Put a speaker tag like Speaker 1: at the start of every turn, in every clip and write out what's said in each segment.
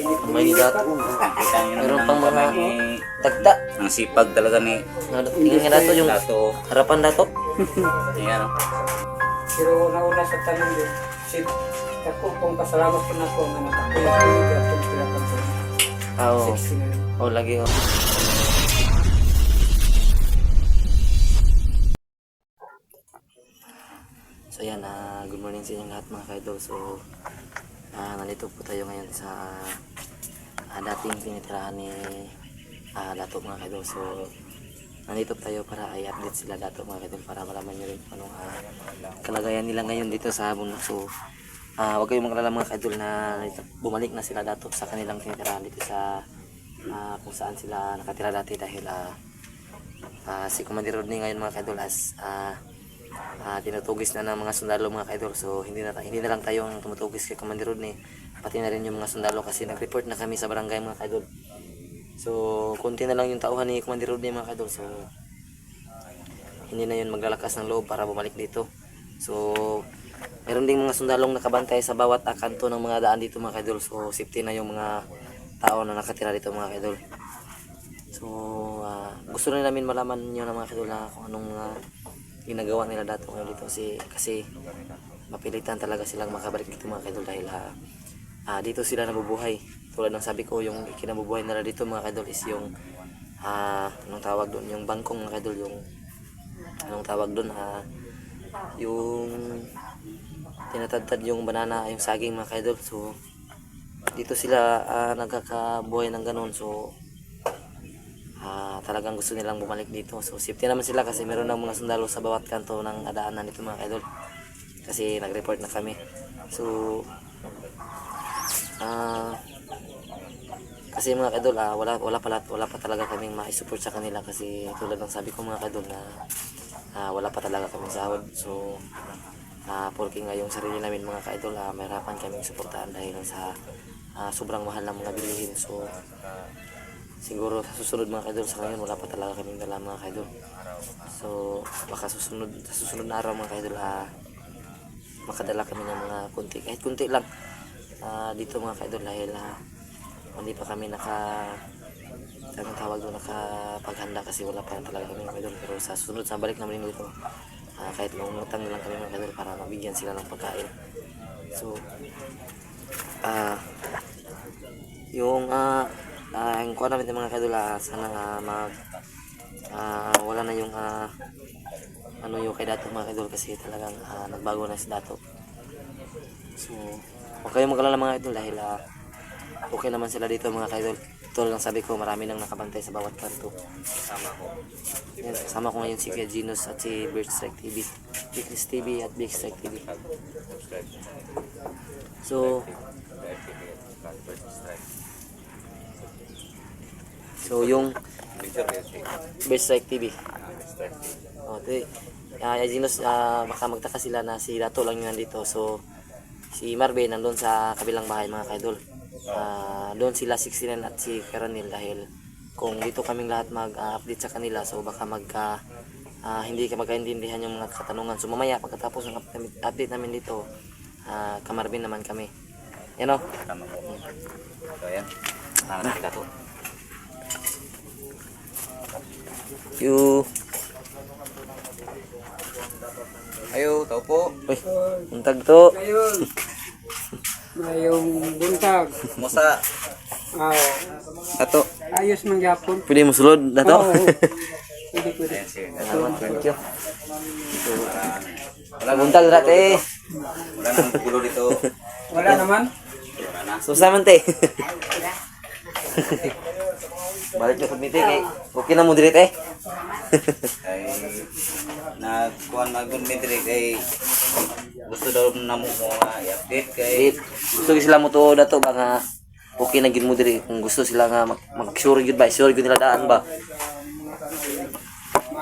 Speaker 1: May dato. Meron pang mga tagda.
Speaker 2: Ang sipag talaga ni
Speaker 1: Tingnan nga dato yung
Speaker 2: Dato.
Speaker 1: harapan dato.
Speaker 2: Ayan o.
Speaker 3: Pero nauna sa tanong din, si ako kung pasalamat ko na ako nga natakulit ko yung atong pinapan ko.
Speaker 1: Oo.
Speaker 3: 60 na yun.
Speaker 1: Oh, lagi oh. So yan, good morning sa inyong lahat mga kaidol. So, nandito po tayo ngayon sa dating tinitirahan ni Dato mga kaidol. So, nandito tayo para i-update sila Dato mga kaidol para malaman nyo rin kung anong kalagayan nila ngayon dito sa bundok. So, huwag kayong magalala mga kaidol na bumalik na sila Dato sa kanilang tinitirahan dito sa kung saan sila nakatira dati dahil si Commander Rodney ngayon mga kaidol as tinutugis na ng mga sundalo mga kaidol. So hindi na lang tayo ang tumutugis kay Commander Rodney, pati na rin yung mga sundalo kasi nag-report na kami sa barangay mga kaidol. So konti na lang yung tauhan ni Commander Rodney mga kaidol. So hindi na yun maglalakas ng loob para bumalik dito. So meron ding mga sundalong nakabantay sa bawat kanto ng mga daan dito mga kaidol. So safety na yung mga tao na nakatira dito mga kaidol. So gusto rin namin malaman nyo na mga kaidol na kung anong ginagawa nila Dato ngayon dito kasi mapilitan talaga silang makabalik dito mga kaidol dahil dito sila nabubuhay. Tulad ng sabi ko, yung kinabubuhay nila dito mga kaidol is yung anong tawag doon, yung bangkong mga kaidol, yung anong tawag doon, yung tinatadtad yung banana, yung saging mga kaidol. So dito sila nagkakabuhay ng ganun. So talagang gusto nilang bumalik dito. So safety naman sila kasi meron ng mga sundalo sa bawat kanto ng daanan dito mga kaidol kasi nag-report na kami. So kasi mga kaidol wala pa talaga kaming ma-support sa kanila kasi tulad ng sabi ko mga kaidol na wala pa talaga kaming sahod. So porque nga yung sarili namin mga kaidol mahirapan kaming suportahan dahil sa sobrang mahal ng mga bilihin. So siguro sa susunod mga kaidol, sa ngayon wala pa talaga kaming dala mga kaidol. So baka sa susunod na araw mga kaidol makadala kami ng mga kunti, kahit kunti lang dito mga kaidol dahil hindi pa kami nakapaghanda kasi wala pa talaga kami mga kaidol. Pero sa susunod sa balik namin dito kahit mangutang lang kami mga kaidol para mabigyan sila ng pagkain. So yung ang kuha namin mga kaidol sana wala na yung yung kay Dato mga kaidol kasi talagang nagbago na si Dato. So huwag kayong mag-alala mga kaidol dahil okay naman sila dito mga kaidol. Tulad ng sabi ko, marami nang nakabantay sa bawat kanto. Kasama ko ngayon si Kuya Ginos at si Bird Strike TV, Weekness TV at Big Strike TV. So yung Bird Strike TV. Ginos, baka magtaka sila na si Dato lang yun nandito. So si Marvin nandun sa kabilang bahay mga kaidol. Doon sila 69 at si Karanil dahil kung dito kaming lahat mag-update sa kanila so baka hindi ka magkaintindihan yung mga katanungan. So mamaya pagkatapos ng update namin dito kamarvin naman kami. Yan o.
Speaker 2: Tama po. So ayan. Tama na Dato. Ayo, tao po.
Speaker 1: Uy, untag to.
Speaker 3: Ngayon, ngayong buntag,
Speaker 2: Musa. Dato.
Speaker 3: ayos man gyapon.
Speaker 1: Pwede mo sulod Dato?
Speaker 3: Oo. Pwede.
Speaker 2: Ayan si Dato.
Speaker 1: Salamat, thank you.
Speaker 2: Wala nang
Speaker 1: Untag dati.
Speaker 2: Wala nang gulo dito.
Speaker 3: Wala naman.
Speaker 2: Wala na.
Speaker 1: Susaman te. Balik na sa meeting eh. Okay na mo direct eh.
Speaker 2: Ay nagkuhan mag-medre kay gusto daw na mo i-update kay
Speaker 1: Gusto sila mo to Dato ba nga okay na gid mo diri kung gusto sila nga mag-sure gid ba, sure gid nila daan ba.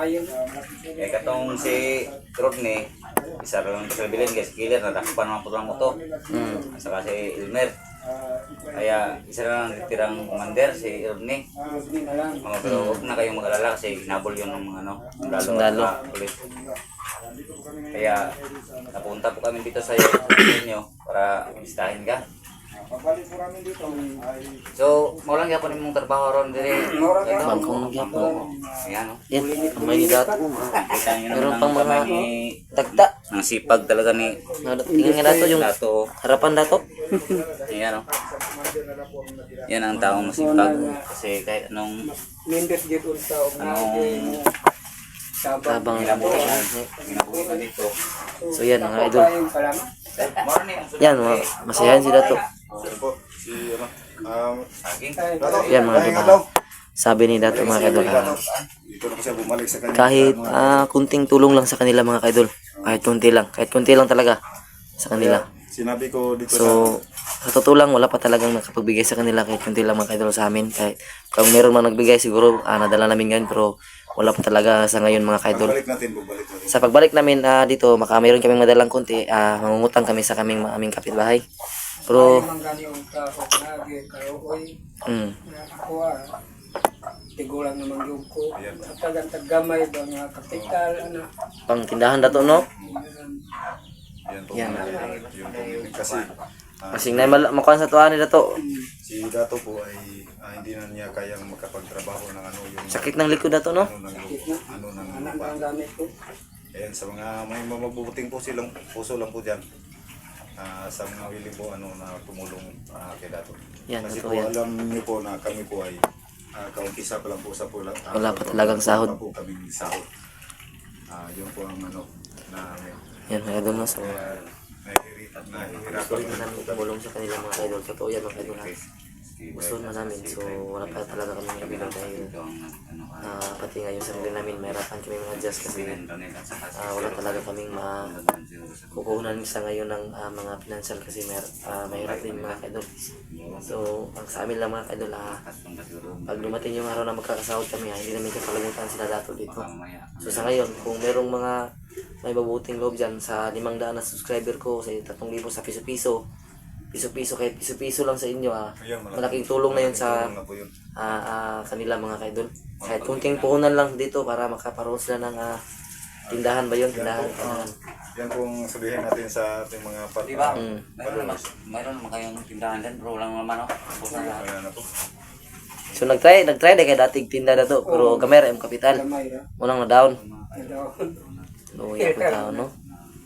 Speaker 3: Ayun.
Speaker 2: kay katong si Rodney isa lang sa bilin guys killer na dakpan man pud lang mo to. Saka si Elmer. Kaya isa lang tirang commander si Rodney.
Speaker 3: Hindi na lang.
Speaker 2: Pero huwag na kayong mag-alala kasi hinabol yun ng mga
Speaker 1: Sundalo.
Speaker 2: Pulis. Kaya napunta po kami dito sa inyo para bisitahin ka. So, mo lang gyapon imong trabaho ron dire.
Speaker 1: Bangkong gyapon.
Speaker 2: Ayan, oh.
Speaker 1: Yan, may ni dato.
Speaker 2: Kita niyo
Speaker 1: Meron
Speaker 2: naman
Speaker 1: pang
Speaker 2: ang
Speaker 1: mga
Speaker 2: kamay ni
Speaker 1: tagta.
Speaker 2: ang sipag talaga ni
Speaker 1: Tingnan nga dato yung
Speaker 2: Dato.
Speaker 1: harapan dato.
Speaker 2: Ayan, oh. Yan ang taong masipag kasi kahit anong
Speaker 3: Mendes gid unsa og
Speaker 2: anong
Speaker 1: Habang
Speaker 2: ginabuhi na dito.
Speaker 1: So yan mga idol.
Speaker 3: Salamat.
Speaker 2: Morning.
Speaker 1: Yan, masayahan si dato.
Speaker 2: Saging.
Speaker 1: Yan mga idol. Sabi ni dato mga idol,
Speaker 4: Dito na siya bumalik sa kanya.
Speaker 1: kahit kunting tulong lang sa kanila mga idol. Kahit kunti lang talaga sa kanila.
Speaker 4: Sinabi ko dito
Speaker 1: So, sa totoo lang, wala pa talagang nakapagbigay sa kanila kahit kunti lang mga idol sa amin. Kahit kung meron man nagbigay, siguro nadala namin ngayon, pero wala pa talaga sa ngayon mga idol.
Speaker 4: bumalik natin.
Speaker 1: Sa pagbalik namin dito, mayroon kaming madalang konti, mangungutang kami sa aming kapitbahay. Pero,
Speaker 3: Mang gani ang tao na gid kayo oy.
Speaker 1: mm,
Speaker 3: Ako tigulang naman yung ko. Tagang tagamay ba nga kapital ana.
Speaker 1: pang tindahan dato, no?
Speaker 4: Yan po.
Speaker 1: Yan.
Speaker 4: Yung pumili kasi
Speaker 1: Kasing na makuha sa tuwan ni dato.
Speaker 4: si Dato po ay hindi na niya kayang makapagtrabaho ng ano yung
Speaker 1: Sakit ng likod dato, no?
Speaker 4: ano ng
Speaker 3: Anak
Speaker 4: lupa.
Speaker 3: ang gamit ko.
Speaker 4: Ayan, sa mga may mabubuting po silang puso lang po dyan. Sa mga willing po na tumulong kay Dato.
Speaker 1: Yan,
Speaker 4: Kasi
Speaker 1: totoo
Speaker 4: po
Speaker 1: yan.
Speaker 4: alam niyo po na kami po ay kaumpisa pa lang po sa pula.
Speaker 1: Wala pa talagang sahod.
Speaker 4: Wala po kaming sahod. Yun po ang ano na
Speaker 1: Yan mga idol, no? So,
Speaker 4: nahihirapan
Speaker 1: gusto rin namin tumulong sa kanila mga idol. Totoo yan mga idol. Gusto na namin. So, wala pa talaga kami nabigyan dahil pati nga yung sarili namin, mahirapan kami mga adjust kasi wala talaga kaming kukuhunan sa ngayon ng mga financial kasi mahirap din mga idol. So, ang sa amin lang mga idol, pag dumating yung araw na magkakasahod kami, hindi namin kakalimutan sila dato dito. So, sa ngayon, kung merong mga may mabuting loob dyan sa 500 na subscriber ko, sa 3,000 sa piso-piso, kahit piso-piso lang sa inyo, malaking tulong na yun sa kanila mga kaidol. Kahit kunting puhunan lang dito para makaparoon sila ng tindahan ba yun? Tindahan.
Speaker 4: Yan pong sabihin natin sa ating mga
Speaker 2: Diba? Mayroon naman kayong tindahan dyan, bro lang naman, oh. Ubus na lahat.
Speaker 4: Ayan na po.
Speaker 1: So nagtry na kay dating tinda na to, pero kamera yung kapital.
Speaker 3: Gamay ra.
Speaker 1: Unang na down.
Speaker 3: Hello.
Speaker 1: Luya po tao, no?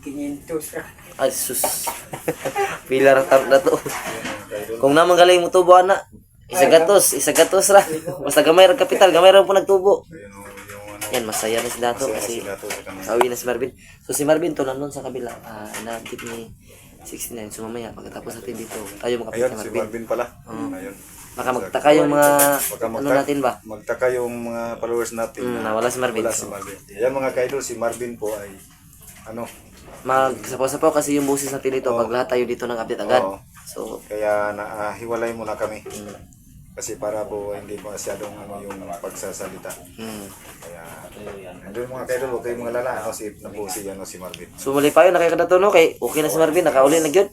Speaker 3: 500 ra.
Speaker 1: Ay, sus. Pilar tap na to. Kung naman galing mo tubo, na. Isagatos ra. Basta gamay ra kapital, gamay ra po nagtubo.
Speaker 4: Ayan o, yung ano.
Speaker 1: Yan, masaya na si Dato kasi
Speaker 4: Si Dato sa kanya.
Speaker 1: pauwi na si Marvin. So si Marvin to nandun sa kabila. Inaabit ni 69. So mamaya, pagkatapos natin dito, tayo makapit
Speaker 4: Ayun,
Speaker 1: kay
Speaker 4: si
Speaker 1: Marvin.
Speaker 4: Marvin pala. Ayun.
Speaker 1: Baka magtaka yung mga ano natin ba?
Speaker 4: Magtaka yung mga followers natin.
Speaker 1: Nawala si Marvin.
Speaker 4: Wala si Marvin. Yan mga kaidol, si Marvin po ay ano,
Speaker 1: Magsapaw-sapaw kasi yung boses natin dito pag lahat tayo dito ng update agad.
Speaker 4: Oo.
Speaker 1: So,
Speaker 4: kaya hiwalay muna kami. Kasi para po hindi masyadong ano yung pagsasalita. Kaya andun mga kaidol, huwag kayong mga lala, si Marvin.
Speaker 1: so mali pa yun, nakikita no? Kay okay na si Marvin, nakauli na yun.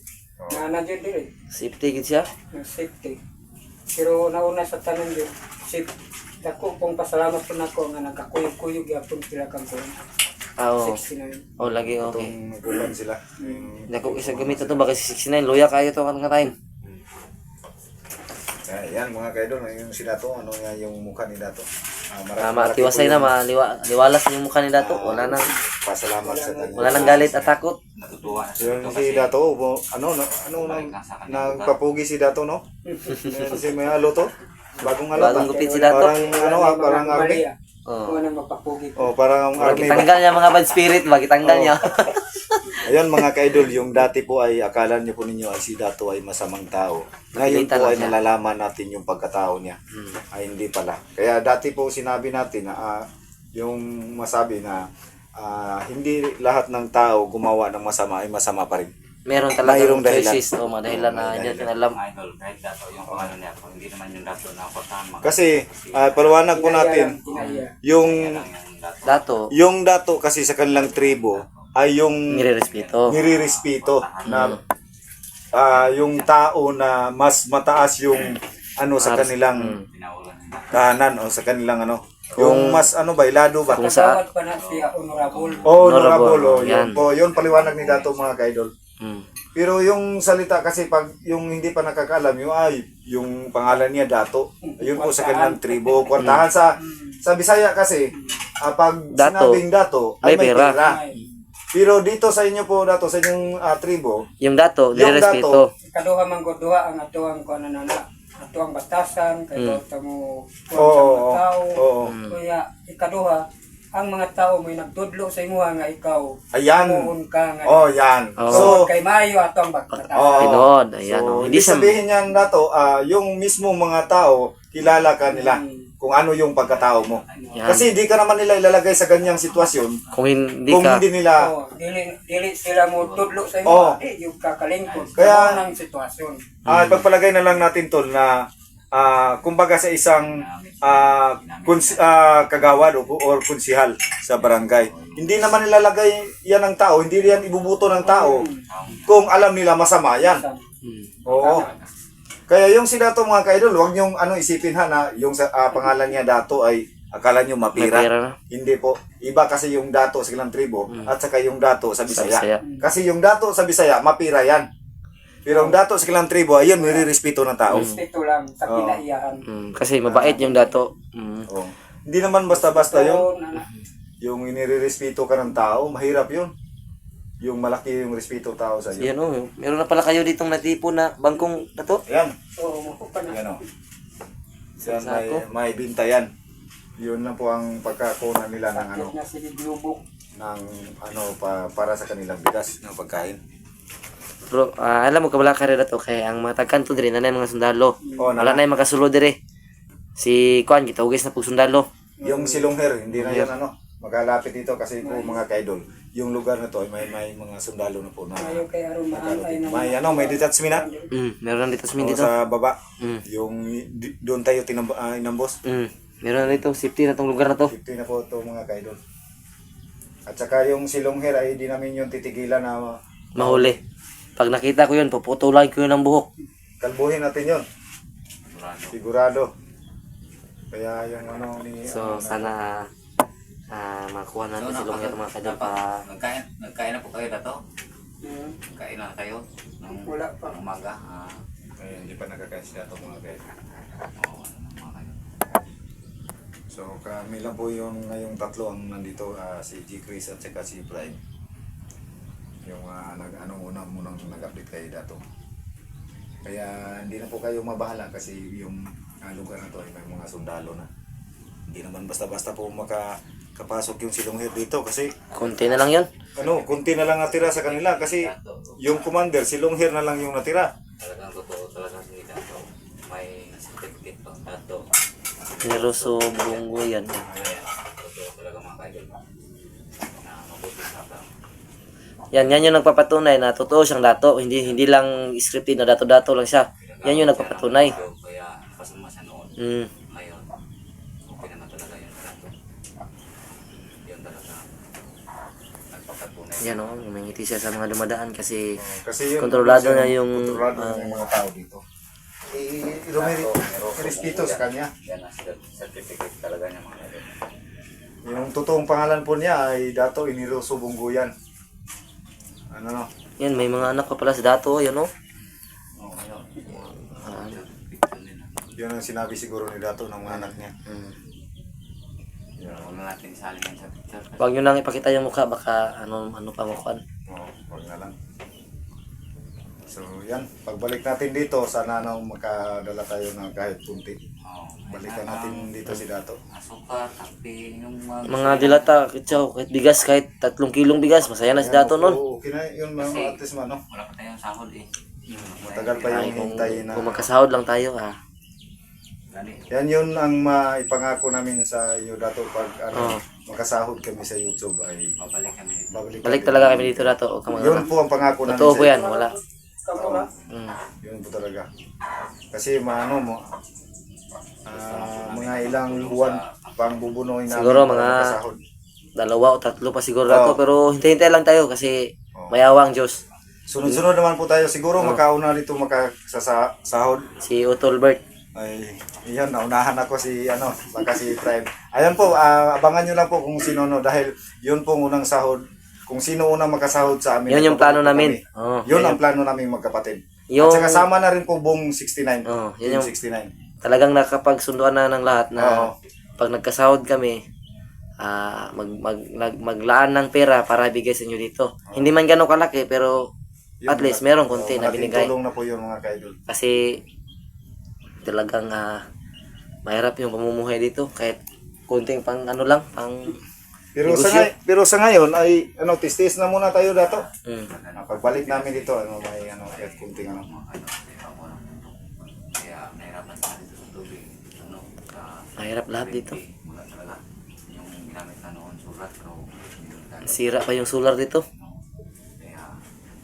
Speaker 3: Na jud dire.
Speaker 1: Safety gid siya.
Speaker 3: Na safety. Pero nauna sa tanan jud. Dako pong pasalamat ko nako nga nagkakuyog-kuyog gyapon sila kang ko.
Speaker 1: Oo.
Speaker 3: 69.
Speaker 1: Oh, lagi okay.
Speaker 4: Kung nagkulan sila.
Speaker 1: Dako isa gamit to baka si 69 luya kayo to kan time.
Speaker 4: Yan mga kaidol, yung si Dato, ano nga yung mukha ni Dato.
Speaker 1: Matiwasay na liwalas na yung mukha ni Dato. Wala nang
Speaker 4: Pasalamat sa kanya.
Speaker 1: wala nang galit at takot.
Speaker 2: Natutuwa na
Speaker 4: Yung si Dato, nagpapugi si Dato, no? Kasi may halo to. Bagong halo.
Speaker 1: Bagong gupit si Dato.
Speaker 4: Parang army.
Speaker 1: Oh.
Speaker 3: Kung nang mapapugi.
Speaker 4: Parang army ba?
Speaker 1: Kitanggal niya mga bad spirit ba? Kitanggal niya.
Speaker 4: Ayun mga kaidol, yung dati po ay akala niyo po ninyo ay si Dato ay masamang tao. Ngayon
Speaker 1: Nakikita
Speaker 4: po
Speaker 1: lang
Speaker 4: ay
Speaker 1: siya.
Speaker 4: nalalaman natin yung pagkatao niya. Ay hindi pala. Kaya dati po sinabi natin na yung masabi na hindi lahat ng tao gumawa ng masama ay masama pa rin.
Speaker 1: Meron talaga
Speaker 4: Mayroong dahilan.
Speaker 1: choices o mga dahilan na hindi natin alam.
Speaker 2: mga idol, kahit dato yung pangalan niya, kung hindi naman yung dato na portahan mga
Speaker 4: Kasi paliwanag po natin yung
Speaker 1: Dato,
Speaker 4: Dato kasi sa kanilang tribo ay yung
Speaker 1: nire-respeto.
Speaker 4: nirirespeto na yung tao na mas mataas yung ano sa kanilang
Speaker 2: pinaulan nila.
Speaker 4: kahanan o sa kanilang ano yung mas ano ba ilado ba
Speaker 1: Kung sa
Speaker 3: Kasawat pa na siya honorable.
Speaker 4: honorable
Speaker 1: Honorable,
Speaker 4: yun
Speaker 1: yan.
Speaker 4: po yun paliwanag ni Dato mga kaidol
Speaker 1: Mm.
Speaker 4: Pero yung salita kasi pag yung hindi pa nakakaalam, yung pangalan niya Dato. Yun po sa kanilang tribo. Kwartahan sa Bisaya kasi, pag
Speaker 1: Dato.
Speaker 4: sinabing Dato, ay
Speaker 1: May
Speaker 4: may
Speaker 1: pera.
Speaker 4: pera. Pero dito sa inyo po, Dato, sa inyong tribo,
Speaker 1: Yung dato,
Speaker 4: Yung
Speaker 1: nirespeto.
Speaker 3: Ikaduha man gud duha ang atuang ko na atuang batasan kay mo
Speaker 4: Oo,
Speaker 3: mga tao.
Speaker 4: oo.
Speaker 3: Kaya ikaduha ang mga tao may nagtudlo sa imuha nga ikaw
Speaker 4: Ayan.
Speaker 3: muun ka nga.
Speaker 4: Oh, yan.
Speaker 1: Oo.
Speaker 4: So,
Speaker 3: Kay mayo atong batasan.
Speaker 4: Oo.
Speaker 1: Tinood, ayan.
Speaker 4: So,
Speaker 1: oh.
Speaker 4: hindi sabihin niyan Dato, yung mismo mga tao, kilala ka nila kung ano yung pagkatao mo.
Speaker 1: Yan.
Speaker 4: Kasi hindi ka naman nila ilalagay sa ganyang sitwasyon
Speaker 1: Kung hindi
Speaker 4: kung
Speaker 1: ka,
Speaker 4: hindi nila
Speaker 3: Oh, dili sila mo tudlo sa
Speaker 4: Oo.
Speaker 3: imuha. Yung kakalingkod.
Speaker 4: Kaya-
Speaker 3: Kaya nang sitwasyon.
Speaker 4: pagpalagay na lang natin tol na kumbaga sa isang kagawad or kunsihal sa barangay. Hindi naman nilalagay yan ng tao, hindi yan ibubuto ng tao kung alam nila masama yan. Oo. Kaya yung si Dato mga ka-idol, huwag niyong isipin na yung pangalan niya Dato ay akala niyo
Speaker 1: may
Speaker 4: mapira.
Speaker 1: pera na.
Speaker 4: Hindi po. Iba kasi yung Dato sa ilang tribo at saka yung Dato sa
Speaker 1: Bisaya.
Speaker 4: Bisaya. Kasi yung Dato sa Bisaya, mapira yan. Pero ang Dato sa ilang tribo, ayun, may respeto ng tao.
Speaker 3: Respeto lang sa
Speaker 4: Oo.
Speaker 3: kinaiyahan.
Speaker 1: Kasi mabait yung dato.
Speaker 4: Oo. Hindi naman basta-basta yun.
Speaker 3: Oo, na-
Speaker 4: Yung inirespeto ka ng tao, mahirap yun. Yung malaki yung respeto tao sa iyo.
Speaker 1: Yan oh, meron na pala kayo ditong natipo na bangkong dato.
Speaker 4: Ayan.
Speaker 3: Oo, makupa na.
Speaker 4: Ayan o. Yan, may binta yan. Yun lang po ang pagkakunan nila ng
Speaker 3: Sakit na si Glubok.
Speaker 4: para sa kanilang bigas ng pagkain.
Speaker 1: Bro, alam mo kabala ka rin dato kay ang mga tagkanto dire na mga sundalo.
Speaker 4: Oo,
Speaker 1: Wala na yung makasulo dire. Si Kuan kita ugis na pug sundalo.
Speaker 4: Yung silongher, hindi na yan magalapit dito kasi po mga kaidol. Yung lugar na to ay may mga sundalo na po na
Speaker 3: Ayaw kay Aron maantay na.
Speaker 4: may detachment na.
Speaker 1: Meron na dito sa
Speaker 4: O,
Speaker 1: dito.
Speaker 4: sa baba.
Speaker 1: Mm.
Speaker 4: Yung doon tayo inambos.
Speaker 1: Meron na dito safety na tong lugar na to.
Speaker 4: 50 na po ito mga kaidol. At saka yung silongher ay di namin yung titigilan na
Speaker 1: Mahuli. Pag nakita ko yun, puputulan ko yun ng buhok.
Speaker 4: kalbuhin natin yun. Sigurado. Kaya yung
Speaker 1: So sana makuha natin si Longher mga kadol pa.
Speaker 2: Nagkain na po kayo dato?
Speaker 3: Hmm.
Speaker 2: Kain na kayo? Ng
Speaker 3: Wala pa.
Speaker 2: umaga?
Speaker 4: Kaya hindi pa nakakaisya ito mga kaidol.
Speaker 2: Oo, mga kayo.
Speaker 4: So kami lang po yung ngayong tatlo ang nandito, si G. Chris at saka si Prime. Yung munang nag-update kayo dato. Kaya hindi na po kayo mabahala kasi yung lugar na to ay may mga sundalo na. Hindi naman basta-basta po makapasok yung silongher dito kasi
Speaker 1: Konti na lang yun.
Speaker 4: kunti na lang natira sa kanila kasi yung commander, silongher na lang yung natira.
Speaker 2: Talagang totoo talaga si dato. May certificate pang dato.
Speaker 1: Neroso Bungo yan.
Speaker 2: Totoo talaga mga kaidol. Na mabuti sa tao.
Speaker 1: Yan yung nagpapatunay na totoo siyang dato. Hindi lang scripted na dato-dato lang siya. Yan yung nagpapatunay.
Speaker 2: Kaya pasama siya noon. Ngayon, okay naman talaga yun dato. Yun talaga. Nagpapatunay.
Speaker 1: Yan o, may ngiti siya sa mga dumadaan kasi
Speaker 4: Kasi yun,
Speaker 1: kontrolado na yung
Speaker 4: kontrolado na yung mga tao dito. Respeto sa kanya.
Speaker 2: Yan ang certificate talaga niya mga kaidol.
Speaker 4: Yung totoong pangalan po niya ay Dato Iniroso Bungo yan.
Speaker 1: yan, may mga anak pa pala sa dato. Yan o.
Speaker 2: Oo, yun.
Speaker 4: Yun ang sinabi siguro ni Dato ng mga anak niya.
Speaker 2: Huwag na natin saling yan sa picture.
Speaker 1: Huwag nyo lang ipakita yung mukha. Baka ano pa mukhaan.
Speaker 4: Huwag na lang. So yan, pagbalik natin dito, sana makadala tayo ng kahit kunti.
Speaker 2: Oo.
Speaker 4: Balikan natin dito si Dato.
Speaker 2: Asukar, kape, yung
Speaker 1: Mga dilata, kitsaw, kahit bigas, kahit 3 kilong bigas. Masaya na si dato nun.
Speaker 4: Oo, okay na yun, at least
Speaker 2: wala pa tayong sahod eh.
Speaker 4: matagal pa yung hintay na.
Speaker 1: Kung magkasahod lang tayo
Speaker 2: Gani.
Speaker 4: Yan yun ang maipangako namin sa iyo Dato pag
Speaker 1: Oo.
Speaker 4: makasahod kami sa YouTube ay
Speaker 2: Babalik kami dito.
Speaker 1: Balik talaga kami dito dato. Huwag kang
Speaker 4: Yun
Speaker 1: mag-alala.
Speaker 4: po ang pangako namin
Speaker 1: Totoo
Speaker 4: sa
Speaker 1: po
Speaker 4: iyo.
Speaker 1: yan, wala.
Speaker 3: Kamura.
Speaker 4: Yun po talaga. Kasi mga ilang buwan pang bubunuhin namin.
Speaker 1: Siguro
Speaker 4: para
Speaker 1: mga-
Speaker 4: makasahod.
Speaker 1: 2 o 3 pa siguro dato. Pero hintay-hintay lang tayo kasi mayawa ang Diyos.
Speaker 4: Sunod-sunod naman po tayo. Siguro makauna dito makasahod.
Speaker 1: Si Otolbert.
Speaker 4: Ay, yan, naunahan ako baka si Prime. Ayan po, abangan nyo lang po kung sino dahil yun po unang sahod kung sino una makasahod sa amin.
Speaker 1: Yun yung plano
Speaker 4: nagbabago
Speaker 1: namin.
Speaker 4: kami.
Speaker 1: Oo,
Speaker 4: Yun
Speaker 1: yun
Speaker 4: ang plano namin magkapatid.
Speaker 1: Yung-
Speaker 4: At saka kasama na rin po buong 69.
Speaker 1: Oo, yun
Speaker 4: Yung
Speaker 1: yung
Speaker 4: 69.
Speaker 1: talagang nakapagsunduan na ng lahat na
Speaker 4: Oo.
Speaker 1: pag nagkasahod kami, maglaan ng pera para bigay sa inyo dito. Hindi man ganun kalaki, pero
Speaker 4: Yung
Speaker 1: at least meron konti na
Speaker 4: malaking
Speaker 1: binigay.
Speaker 4: tulong na po yun mga kaidol.
Speaker 1: Kasi talagang mahirap yung pamumuhay dito. Kahit konting pang ano lang, pang negosyo.
Speaker 4: Pero sa ngayon ay tiis na muna tayo dato.
Speaker 1: Mm.
Speaker 4: Pagbalik namin dito may kahit kunting
Speaker 2: Kaya nahirapan sa dito sa tubig.
Speaker 1: Mahirap lahat dito.
Speaker 2: Wala talaga. Yung ginamit na noon, sulat, pero hindi talaga.
Speaker 1: Sira pa yung solar dito.
Speaker 2: Kaya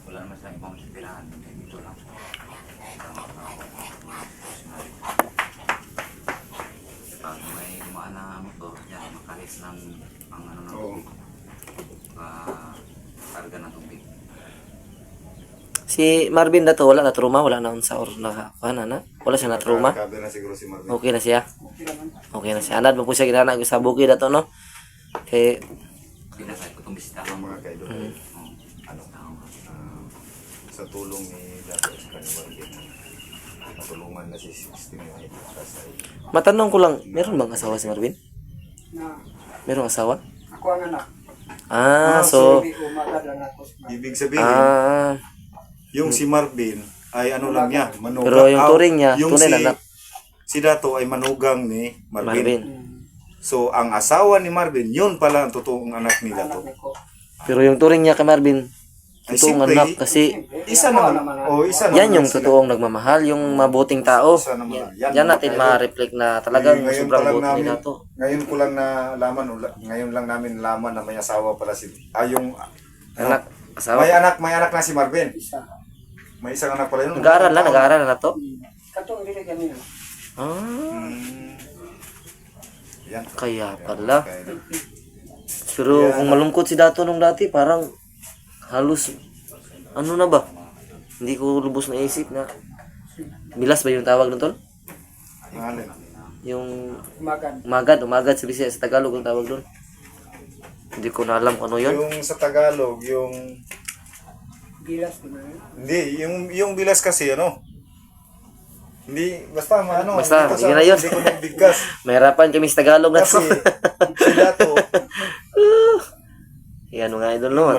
Speaker 2: wala naman silang ibang masipirahan. Dito lang. Pag may gumaan na motor, yan, makalis ng ang ano ng
Speaker 4: Oo.
Speaker 2: tubig. Karga ng tubig.
Speaker 1: Si Marvin dato wala na trauma, wala na sa or na wala siya na trauma.
Speaker 4: Kabe na siguro si Marvin.
Speaker 1: Okay na siya. Okay na siya. Anad mo po siya ginana sa bukid dato no. Kay
Speaker 2: Pinasay ko itong bisita
Speaker 4: Ang mga kaidol. Sa tulong ni Dato sa kanila matulungan na si 69 kasi
Speaker 1: matanong ko lang, meron bang asawa si Marvin?
Speaker 3: Na
Speaker 1: Merong asawa?
Speaker 3: ako ang anak.
Speaker 1: So
Speaker 3: Hindi umaga lang ako.
Speaker 4: ibig sabihin yung si Marvin ay lang niya, manugang.
Speaker 1: Pero yung turing niya, tunay na anak.
Speaker 4: Si Dato ay manugang ni Marvin.
Speaker 1: Marvin.
Speaker 4: So ang asawa ni Marvin, yun pala ang totoong anak ni Dato.
Speaker 3: Ko.
Speaker 1: Pero yung turing niya kay Marvin,
Speaker 4: Ay,
Speaker 1: totoong
Speaker 4: simple,
Speaker 1: anak kasi
Speaker 4: Isa naman. Isa naman.
Speaker 1: yan yung
Speaker 4: sila.
Speaker 1: totoong nagmamahal, yung mabuting tao.
Speaker 4: Isa naman.
Speaker 1: Yan natin ma-reflect na talagang
Speaker 4: Ngayon
Speaker 1: sobrang
Speaker 4: pa lang
Speaker 1: buti ni
Speaker 4: namin-
Speaker 1: Dato.
Speaker 4: Ngayon ko lang ngayon lang namin nalaman na may asawa pala yung
Speaker 1: Anak, asawa.
Speaker 4: may anak na si Marvin.
Speaker 3: Isa.
Speaker 4: May isang anak pala yun.
Speaker 1: Nag-aaral na to.
Speaker 3: Katong dili ganina.
Speaker 1: Ah,
Speaker 4: Hmm. Yan.
Speaker 1: kaya pala.
Speaker 4: Kaya-
Speaker 1: Pero kung malungkot si Dato nung dati, parang halos, ano na ba? Hindi ko lubos na isip na, bilas ba yung tawag nun tol?
Speaker 4: Ang alin?
Speaker 1: Yung
Speaker 3: Umagan.
Speaker 1: umagad sa Bisaya, sa Tagalog ang tawag doon. Hindi ko na alam kung ano yun.
Speaker 4: Yung sa Tagalog, yung
Speaker 3: Gilas ko na yun.
Speaker 4: hindi, yung bilas kasi hindi basta
Speaker 1: Basta,
Speaker 4: dito sa-
Speaker 1: yun na yun.
Speaker 4: Hindi ko magbigkas.
Speaker 1: Mahirapan kami sa Tagalog na
Speaker 4: Kasi
Speaker 1: to.
Speaker 4: si Dato
Speaker 1: Yan nga idol no.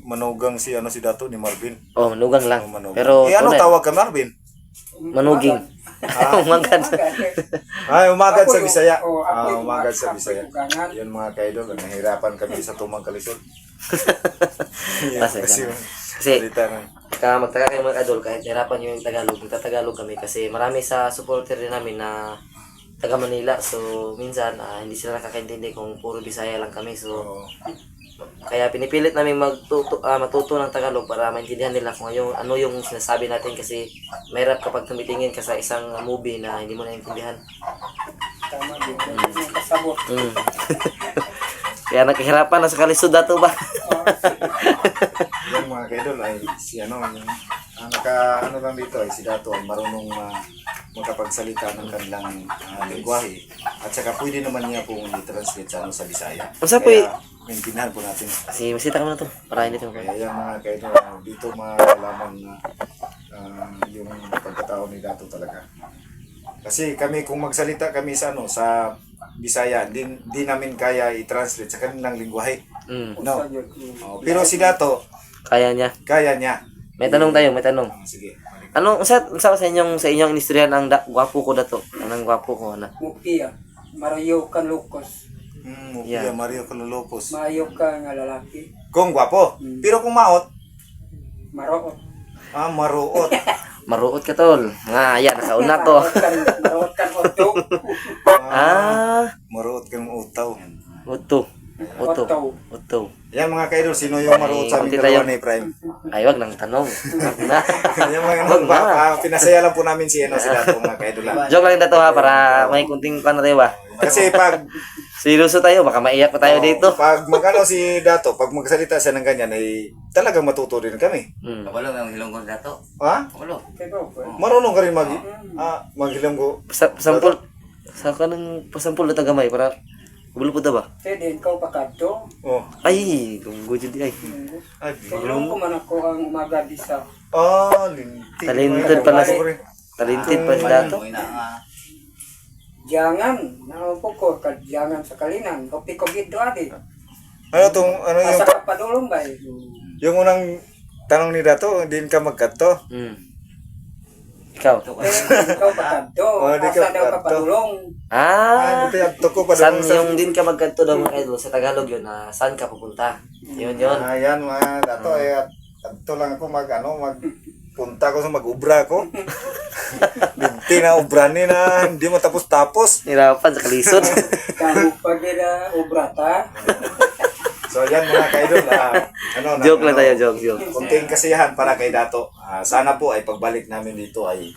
Speaker 4: manugang si Dato ni Marvin.
Speaker 1: Oh, manugang lang.
Speaker 4: Manugang.
Speaker 1: Pero,
Speaker 4: ano
Speaker 1: tunay,
Speaker 4: tawag ka Marvin?
Speaker 1: manuging. Umagad.
Speaker 4: Ay, umagad sa
Speaker 3: Ako yung-
Speaker 4: Bisaya.
Speaker 3: ako yung
Speaker 4: Umagad sa
Speaker 3: ako
Speaker 4: Bisaya.
Speaker 3: yung ugangan.
Speaker 4: Yan mga kaidol, nahirapan kami sa tumang kalisod. Yan,
Speaker 1: Kasi
Speaker 4: kasi
Speaker 1: ganun. Kasi-
Speaker 4: salita na.
Speaker 1: Magtaka kayo mga idol, kahit hirapan nyo yung Tagalog, nagtatagalog kami kasi marami sa supporter din namin na taga Manila. So, minsan, hindi sila nakakaintindi kung puro Bisaya lang kami. So,
Speaker 4: Oo.
Speaker 1: kaya pinipilit namin matuto ng Tagalog para maintindihan nila kung ano yung sinasabi natin kasi mahirap kapag tumitingin ka sa isang movie na hindi mo naintindihan.
Speaker 3: Tama din. Yung kasabot.
Speaker 1: Mm. Kaya nakahirapan na sa kalisod dato ba?
Speaker 4: Yung mga kaidol ay si yung lang dito ay si Dato ay marunong makapagsalita ng kanilang lengguwahe at saka pwede naman niya pong i-translate sa Bisaya.
Speaker 1: Basta po
Speaker 4: Kaya maintindihan po natin.
Speaker 1: Si masita ka na to. Para hindi to.
Speaker 4: Kaya yung mga kaidol dito malalaman na yung pagkatao ni Dato talaga. Kasi kami kung magsalita kami sa Bisaya, di namin kaya i-translate sa kanilang lengguwahe.
Speaker 1: Mm.
Speaker 4: No.
Speaker 3: Sa yun.
Speaker 4: Pero si Dato
Speaker 1: Kaya niya.
Speaker 4: kaya niya.
Speaker 1: May tanong tayo, may tanong.
Speaker 4: Sige.
Speaker 1: Ano sa inyong inistoryahan ang gwapo ko dato? Anong gwapo ko na?
Speaker 3: Mupia. Mario ka lukos.
Speaker 4: Yeah. Mario Calolopos.
Speaker 3: Maayo ka nga lalaki.
Speaker 4: Kung gwapo. Pero kung maot,
Speaker 3: Maroot.
Speaker 4: maruot.
Speaker 1: Maruot ka tol. Nga, yan, nakauna to.
Speaker 3: Maroot kan oto.
Speaker 4: Maruot kang utaw.
Speaker 1: Uto. Uto.
Speaker 3: Oto.
Speaker 1: Uto.
Speaker 4: Yan mga kaidol, sino yung maruot sa aming
Speaker 1: Kunti tayo.
Speaker 4: dalawa ni Prime?
Speaker 1: Ay, wag nang tanong. Wag na.
Speaker 4: Yan mga
Speaker 1: Wag na.
Speaker 4: pinasaya lang po namin si Dato mga kaidol.
Speaker 1: Joke lang dato ha, para may kunting pan tayo ba?
Speaker 4: Kasi pag
Speaker 1: Seryoso tayo, baka maiyak pa tayo dito.
Speaker 4: Pag si Dato, pag magsalita siya ng ganyan ay talagang matuto rin kami.
Speaker 1: Hmm.
Speaker 2: Kabalo ang hilonggo na dato.
Speaker 4: Ha?
Speaker 2: Kabalo.
Speaker 4: Marunong ka rin maghilanggo.
Speaker 1: Pasampol. Sa kanang pasampol na tagamay para Kabalo po ta ba?
Speaker 3: Kasi din ko pakadto.
Speaker 4: Oh.
Speaker 1: Ay, tunggo jud ay.
Speaker 4: Ay,
Speaker 3: Tulong ko man ako ang umaga di sa
Speaker 4: linti.
Speaker 1: Talented pala si talented pa si Dato.
Speaker 2: Mo ina nga.
Speaker 3: Jangan. Naupo ko kadyangan sa kalinan. Kopi ko gito adi.
Speaker 4: Ano yung,
Speaker 3: Asa ka padulong ba?
Speaker 4: yung unang tanong ni Dato, din ka magkato?
Speaker 1: Ikaw.
Speaker 3: Ikaw pakadto.
Speaker 4: Oh, di ka
Speaker 3: Asa daw ka
Speaker 4: pakadto.
Speaker 3: padulong?
Speaker 4: Hindi, ato ko pa
Speaker 1: San
Speaker 4: doon sa...
Speaker 1: yung din ka magkanto daw mga idol sa Tagalog yun na saan ka pupunta? Yun.
Speaker 4: Ayan mga Dato, ato lang ako magpunta ko sa mag-ubra ko. Binti na ubrani na, hindi mo tapos-tapos.
Speaker 1: Nirapan sa kalisod.
Speaker 3: Kamu pagira obrata.
Speaker 4: So yan mga kaidol,
Speaker 1: Joke lang tayo, joke.
Speaker 4: Kunting kasiyahan para kay Dato. Sana po ay pagbalik namin dito ay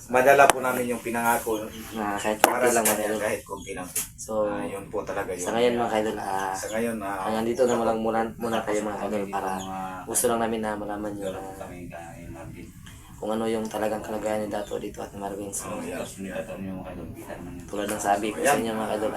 Speaker 4: madala po namin yung pinangako
Speaker 1: Na kahit
Speaker 4: para
Speaker 1: konti
Speaker 4: sa
Speaker 1: lang mga
Speaker 4: kanya
Speaker 1: idol.
Speaker 4: kahit kunti lang.
Speaker 1: So,
Speaker 4: Yun po talaga yun.
Speaker 1: sa ngayon mga idol,
Speaker 4: Sa ngayon,
Speaker 1: hanggang dito na lang muna tayo mga idol para gusto lang namin na malaman nyo na
Speaker 2: Kami kain natin.
Speaker 1: kung ano yung talagang kalagayan ni Dato dito at ni Marvin. So,
Speaker 2: Tapos nila yung kaibigan ng
Speaker 1: tulad ng sabi ko sa inyo mga idol,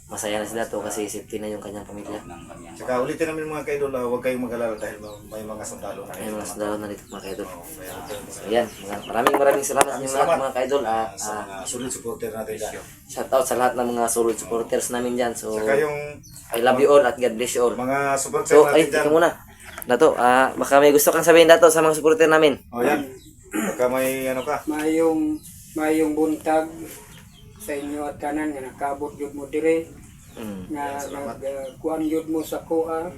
Speaker 1: masaya na si Dato kasi safety na yung kanyang pamilya.
Speaker 2: kanya.
Speaker 4: Tsaka ulitin namin mga kaidol, huwag kayong mag-alala dahil may mga sundalo na
Speaker 1: May mga sundalo na dito mga kaidol.
Speaker 4: Mayroon din.
Speaker 1: So yan, maraming salamat sa inyo lahat mga kaidol.
Speaker 4: Sa mga solid supporter natin dyan.
Speaker 1: Shout out sa lahat ng mga solid supporters namin dyan. So,
Speaker 4: Tsaka yung
Speaker 1: I love you all at God bless you all.
Speaker 4: mga supporter
Speaker 1: So,
Speaker 4: natin
Speaker 1: ay,
Speaker 4: dyan.
Speaker 1: teka muna. Dato, baka may gusto kang sabihin Dato sa mga supporter namin.
Speaker 4: O yan, baka may ano ka.
Speaker 3: Mayong buntag sa inyo at kanan nga nakabot jud mo dire nga nagkuan jud mo sa kuha.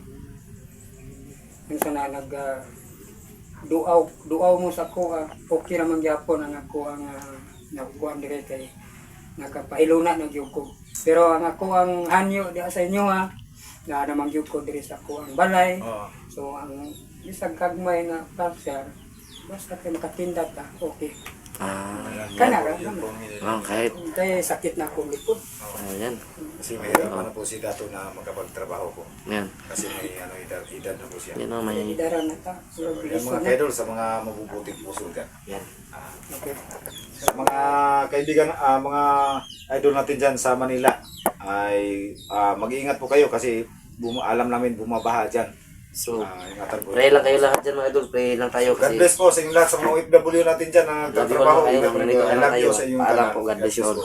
Speaker 3: Unsa na duaw mo sa kuha. Okay ra man gyapon ang ako ang nagkuan dire kay nakapahiluna na gyud ko. Pero ang ako ang hanyo diha sa inyo ha na namang gyud ko dire sa kuha ang balay.
Speaker 4: Oo.
Speaker 3: So ang isang kagmay nga pressure basta kay makatinda ta okay. Kana ra
Speaker 1: Kahit.
Speaker 3: kay sakit na akong likod.
Speaker 1: Ayan.
Speaker 4: Kasi mahirap na po si Dato na makapagtrabaho ko.
Speaker 1: Yan.
Speaker 4: Kasi may edad na po siya.
Speaker 1: Yan o, may...
Speaker 3: Idara na ta. So,
Speaker 4: Yan mga kaidol sa mga mabubuting puso dyan.
Speaker 1: Yan.
Speaker 3: okay.
Speaker 4: Sa mga kaibigan, mga idol natin dyan sa Manila ay mag-iingat po kayo kasi alam namin bumabaha dyan.
Speaker 1: So,
Speaker 4: Ingatan po.
Speaker 1: pray lang kayo lahat dyan mga idol. Pray lang tayo
Speaker 4: God
Speaker 1: kasi...
Speaker 4: bless po sa inyong lahat sa mga OFW natin dyan na
Speaker 1: Love you all
Speaker 4: nagtatrabaho.
Speaker 1: mga kayo. Nandito na lang
Speaker 4: I love
Speaker 1: kayo.
Speaker 4: you sa inyong
Speaker 1: Paalam
Speaker 4: kanan.
Speaker 1: po. God bless you all.